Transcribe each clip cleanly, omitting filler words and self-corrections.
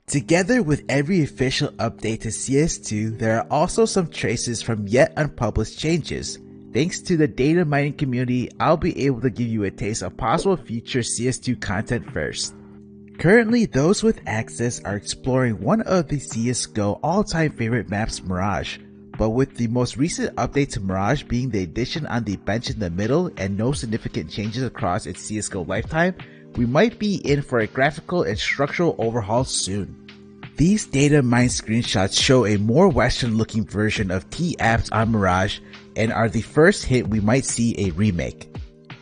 Together with every official update to CS2, there are also some traces from yet unpublished changes. Thanks to the data mining community, I'll be able to give you a taste of possible future CS2 content first. Currently, those with access are exploring one of the CSGO all-time favorite maps, Mirage. But with the most recent update to Mirage being the addition on the bench in the middle and no significant changes across its CSGO lifetime, we might be in for a graphical and structural overhaul soon. These data mine screenshots show a more western looking version of T-Apps on Mirage and are the first hint we might see a remake.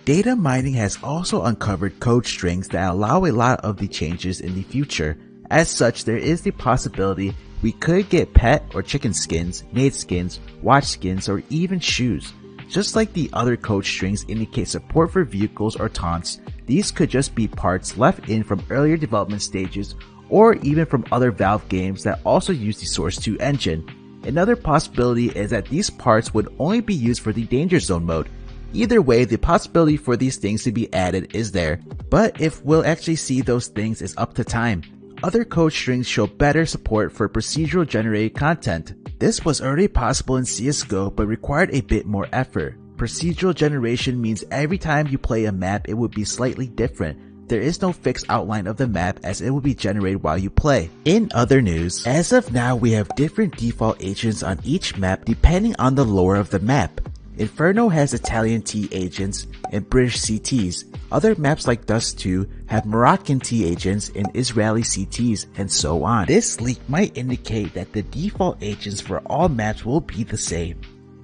Data mining has also uncovered code strings that allow a lot of the changes in the future. As such, there is the possibility we could get pet or chicken skins, nade skins, watch skins, or even shoes. Just like the other code strings indicate support for vehicles or taunts, these could just be parts left in from earlier development stages or even from other Valve games that also use the Source 2 engine. Another possibility is that these parts would only be used for the Danger Zone mode. Either way, the possibility for these things to be added is there, but if we'll actually see those things is up to time. Other code strings show better support for procedural generated content. This was already possible in CSGO but required a bit more effort. Procedural generation means every time you play a map it would be slightly different. There is no fixed outline of the map as it will be generated while you play. In other news, as of now we have different default agents on each map depending on the lore of the map. Inferno has Italian T agents and British CTs. Other maps like Dust 2 have Moroccan T agents and Israeli CTs, and so on. This leak might indicate that the default agents for all maps will be the same.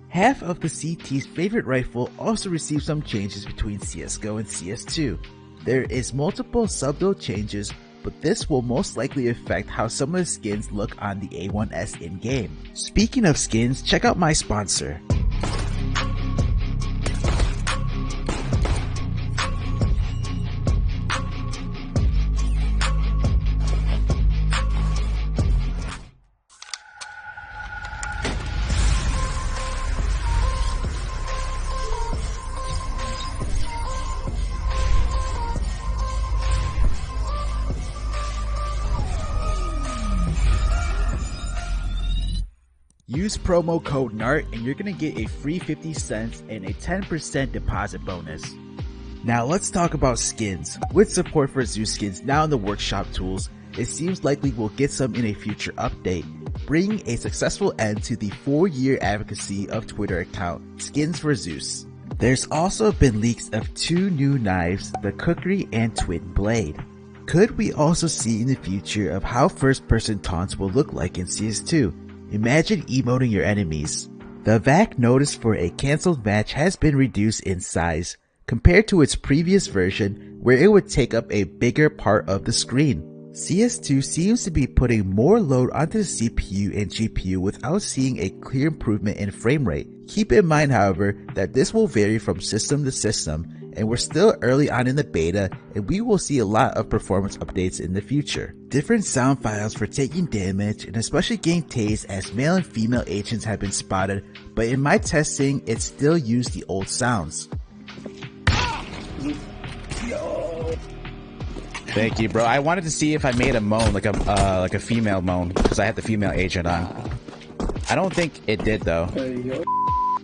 Half of the CT's favorite rifle also received some changes between CSGO and CS2. There is multiple subbuild changes, but this will most likely affect how some of the skins look on the A1S in-game. Speaking of skins, check out my sponsor. Use promo code NART and you're gonna get a free 50 cents and a 10% deposit bonus. Now let's talk about skins. With support for Zeus Skins now in the workshop tools, it seems likely we'll get some in a future update, bringing a successful end to the 4-year advocacy of Twitter account Skins for Zeus. There's also been leaks of 2 new knives, the Cookery and Twin Blade. Could we also see in the future of how first-person taunts will look like in CS2? Imagine emoting your enemies. The VAC notice for a cancelled match has been reduced in size compared to its previous version where it would take up a bigger part of the screen. CS2 seems to be putting more load onto the CPU and GPU without seeing a clear improvement in frame rate. Keep in mind, however, that this will vary from system to system, and we're still early on in the beta and we will see a lot of performance updates in the future. Different sound files for taking damage and especially getting tased as male and female agents have been spotted, but in my testing it still used the old sounds. Thank you, bro. I wanted to see if I made a moan, like a female moan, because I had the female agent on. I don't think it did though.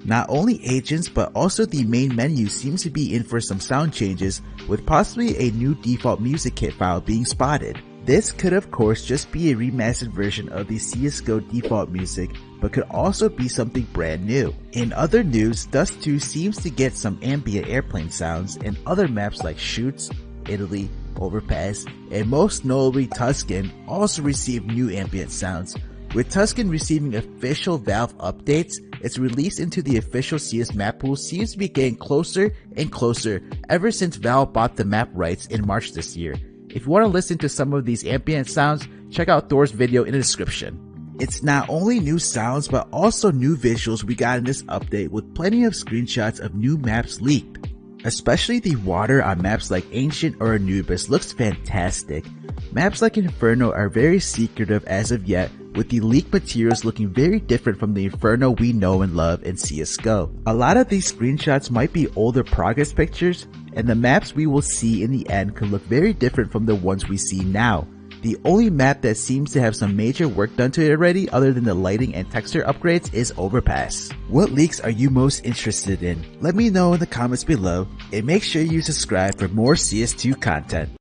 Not only agents, but also the main menu seems to be in for some sound changes, with possibly a new default music kit file being spotted. This could of course just be a remastered version of the CSGO default music, but could also be something brand new. In other news, Dust 2 seems to get some ambient airplane sounds, and other maps like Shoots, Italy, Overpass, and most notably Tuscan also received new ambient sounds. With Tuscan receiving official Valve updates, its release into the official CS map pool seems to be getting closer and closer ever since Valve bought the map rights in March this year. If you want to listen to some of these ambient sounds, check out Thor's video in the description. It's not only new sounds but also new visuals we got in this update, with plenty of screenshots of new maps leaked. Especially the water on maps like Ancient or Anubis looks fantastic. Maps like Inferno are very secretive as of yet, with the leaked materials looking very different from the Inferno we know and love in CSGO. A lot of these screenshots might be older progress pictures, and the maps we will see in the end could look very different from the ones we see now. The only map that seems to have some major work done to it already other than the lighting and texture upgrades is Overpass. What leaks are you most interested in? Let me know in the comments below, and make sure you subscribe for more CS2 content.